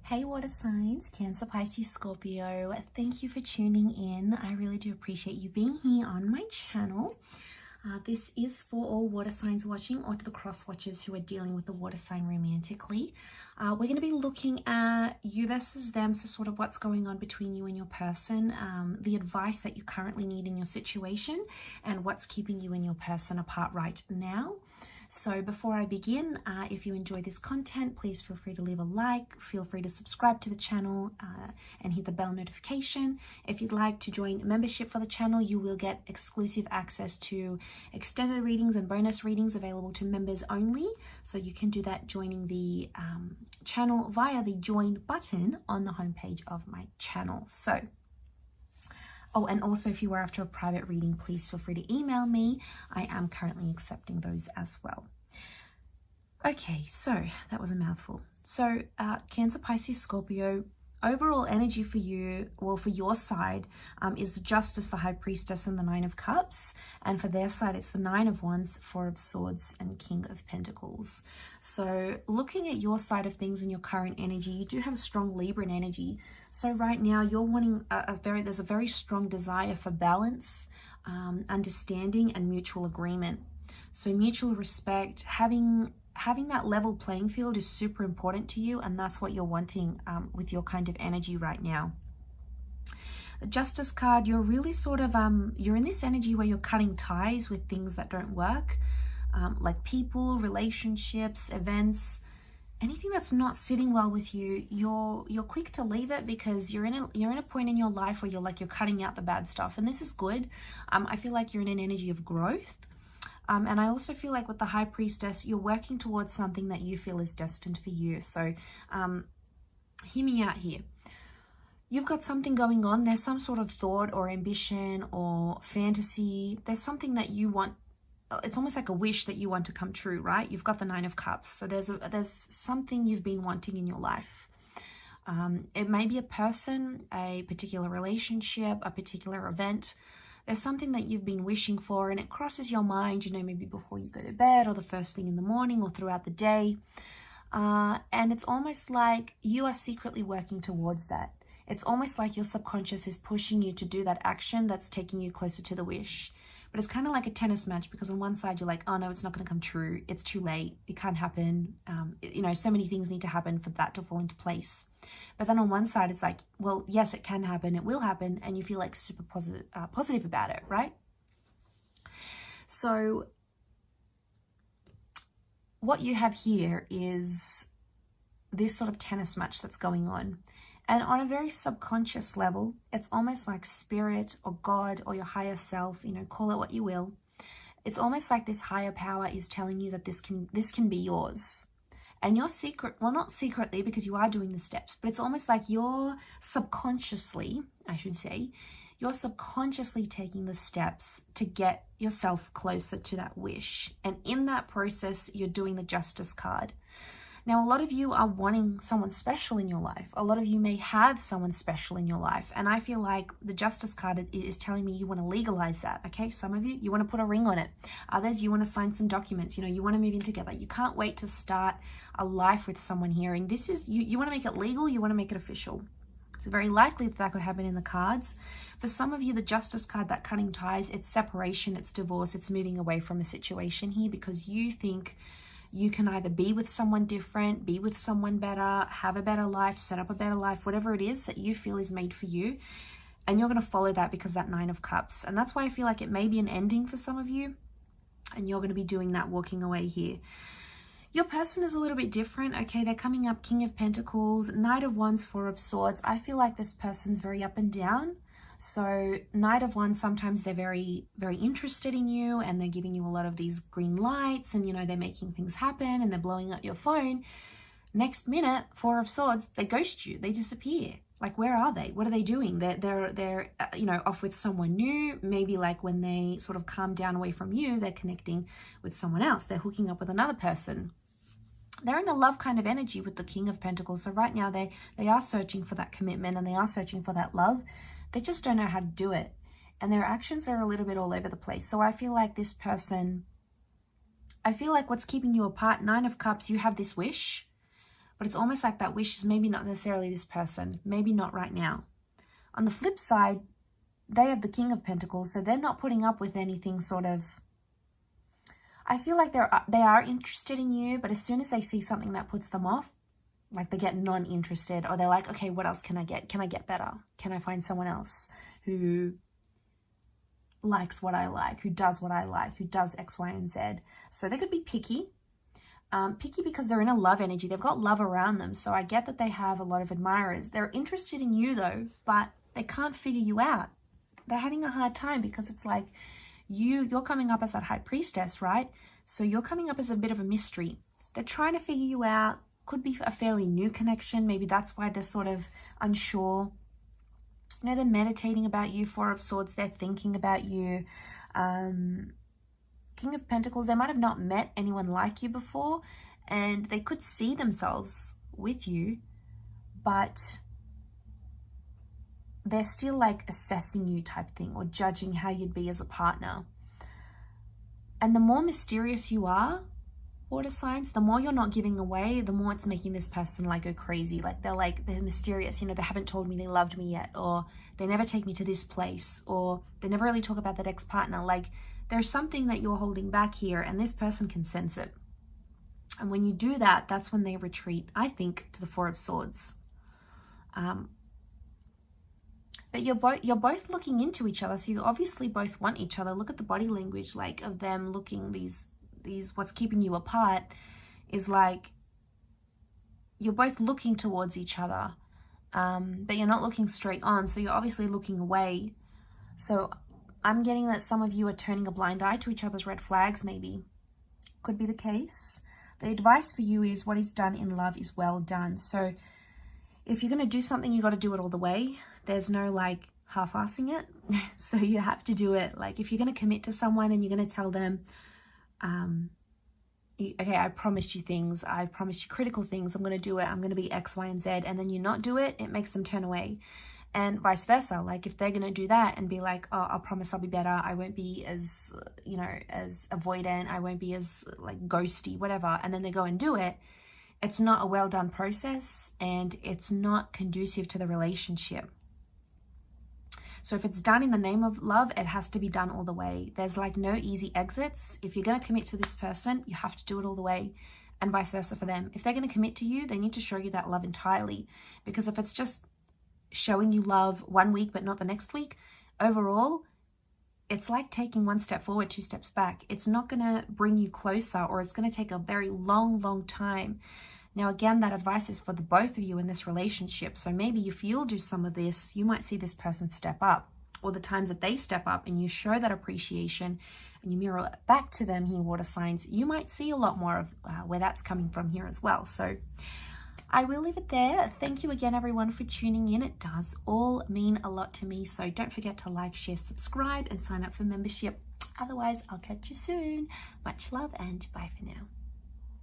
Hey water signs, Cancer, Pisces, Scorpio, thank you for tuning in. I really do appreciate you being here on my channel. This is for all water signs watching or to the cross watchers who are dealing with the water sign romantically. We're going to be looking at you versus them, so sort of what's going on between you and your person, the advice that you currently need in your situation, and what's keeping you and your person apart right now. So before I begin, if you enjoy this content, please feel free to leave a like, feel free to subscribe to the channel and hit the bell notification. If you'd like to join membership for the channel, you will get exclusive access to extended readings and bonus readings available to members only. So you can do that joining the channel via the join button on the homepage of my channel. So oh, and also if you were after a private reading, please feel free to email me. I am currently accepting those as well. Okay, so that was a mouthful. So Cancer, Pisces, Scorpio, overall energy for you, well, for your side, is the Justice, the High Priestess, and the Nine of Cups. And for their side, it's the Nine of Wands, Four of Swords, and King of Pentacles. So looking at your side of things and your current energy, you do have a strong Libran energy. So right now you're wanting there's a very strong desire for balance, understanding, and mutual agreement. So mutual respect, having that level playing field is super important to you, and that's what you're wanting with your kind of energy right now. The Justice card, you're really sort of, you're in this energy where you're cutting ties with things that don't work, like people, relationships, events, anything that's not sitting well with you. You're quick to leave it because you're in a point in your life where you're cutting out the bad stuff, and this is good. I feel like you're in an energy of growth. And I also feel like with the High Priestess, you're working towards something that you feel is destined for you. So hear me out here. You've got something going on. There's some sort of thought or ambition or fantasy. There's something that you want. It's almost like a wish that you want to come true, right? You've got the Nine of Cups. So there's something you've been wanting in your life. It may be a person, a particular relationship, a particular event. There's something that you've been wishing for and it crosses your mind, you know, maybe before you go to bed or the first thing in the morning or throughout the day. And it's almost like you are secretly working towards that. It's almost like your subconscious is pushing you to do that action that's taking you closer to the wish. But it's kind of like a tennis match, because on one side you're like, oh no, it's not going to come true. It's too late. It can't happen. You know, so many things need to happen for that to fall into place. But then on one side, it's like, well, yes, it can happen. It will happen. And you feel like super positive about it, right? So what you have here is this sort of tennis match that's going on. And on a very subconscious level, it's almost like spirit or God or your higher self, you know, call it what you will. It's almost like this higher power is telling you that this can be yours. And you're secret, well, not secretly because you are doing the steps, but it's almost like you're subconsciously, I should say, you're subconsciously taking the steps to get yourself closer to that wish. And in that process, you're doing the Justice card. Now, a lot of you are wanting someone special in your life. A lot of you may have someone special in your life. And I feel like the Justice card is telling me you want to legalize that, okay? Some of you want to put a ring on it. Others, you want to sign some documents. You know, you want to move in together. You can't wait to start a life with someone here. And this is, you want to make it legal. You want to make it official. It's very likely that could happen in the cards. For some of you, the Justice card, that cutting ties, it's separation, it's divorce, it's moving away from a situation here because you think you can either be with someone different, be with someone better, have a better life, set up a better life, whatever it is that you feel is made for you. And you're going to follow that because that Nine of Cups. And that's why I feel like it may be an ending for some of you. And you're going to be doing that, walking away here. Your person is a little bit different. Okay, they're coming up King of Pentacles, Knight of Wands, Four of Swords. I feel like this person's very up and down. So Knight of Wands, sometimes they're very, very interested in you and they're giving you a lot of these green lights and, you know, they're making things happen and they're blowing up your phone. Next minute, Four of Swords, they ghost you. They disappear. Like, where are they? What are they doing? They're you know, off with someone new. Maybe like when they sort of calm down away from you, they're connecting with someone else. They're hooking up with another person. They're in a love kind of energy with the King of Pentacles. So right now they are searching for that commitment and they are searching for that love. They just don't know how to do it. And their actions are a little bit all over the place. So I feel like this person, I feel like what's keeping you apart, Nine of Cups, you have this wish, but it's almost like that wish is maybe not necessarily this person, maybe not right now. On the flip side, they have the King of Pentacles, so they're not putting up with anything sort of... I feel like they are interested in you, but as soon as they see something that puts them off, like they get non-interested, or they're like, okay, what else can I get? Can I get better? Can I find someone else who likes what I like, who does what I like, who does X, Y, and Z? So they could be picky. Picky because they're in a love energy. They've got love around them. So I get that they have a lot of admirers. They're interested in you though, but they can't figure you out. They're having a hard time because it's like you're coming up as that high priestess, right? So you're coming up as a bit of a mystery. They're trying to figure you out. Could be a fairly new connection. Maybe that's why they're sort of unsure. You know, they're meditating about you. Four of Swords, they're thinking about you. King of Pentacles, they might have not met anyone like you before, and they could see themselves with you, but they're still like assessing you type thing, or judging how you'd be as a partner. And the more mysterious you are, water signs, the more you're not giving away, the more it's making this person like go crazy. Like they're mysterious, you know, they haven't told me they loved me yet, or they never take me to this place, or they never really talk about that ex-partner. Like there's something that you're holding back here, and this person can sense it. And when you do that, that's when they retreat, I think, to the Four of Swords. But you're both looking into each other, so you obviously both want each other. Look at the body language, like of them looking, these what's keeping you apart is like you're both looking towards each other, but you're not looking straight on, so you're obviously looking away. So I'm getting that some of you are turning a blind eye to each other's red flags, maybe. Could be the case. The advice for you is what is done in love is well done. So if you're going to do something, you got to do it all the way. There's no like half-assing it. So you have to do it. Like if you're going to commit to someone and you're going to tell them, okay, I promised you things. I promised you critical things. I'm going to do it. I'm going to be X, Y, and Z. And then you not do it, it makes them turn away. And vice versa. Like if they're going to do that and be like, oh, I'll promise I'll be better. I won't be as, you know, as avoidant. I won't be as like ghosty, whatever. And then they go and do it. It's not a well done process, and it's not conducive to the relationship. So if it's done in the name of love, it has to be done all the way. There's like no easy exits. If you're going to commit to this person, you have to do it all the way, and vice versa for them. If they're going to commit to you, they need to show you that love entirely. Because if it's just showing you love one week but not the next week, overall, it's like taking one step forward, two steps back. It's not going to bring you closer, or it's going to take a very long time. Now, again, that advice is for the both of you in this relationship. So maybe if you'll do some of this, you might see this person step up, or the times that they step up and you show that appreciation and you mirror it back to them here, water signs, you might see a lot more of where that's coming from here as well. So I will leave it there. Thank you again, everyone, for tuning in. It does all mean a lot to me. So don't forget to like, share, subscribe, and sign up for membership. Otherwise, I'll catch you soon. Much love and bye for now.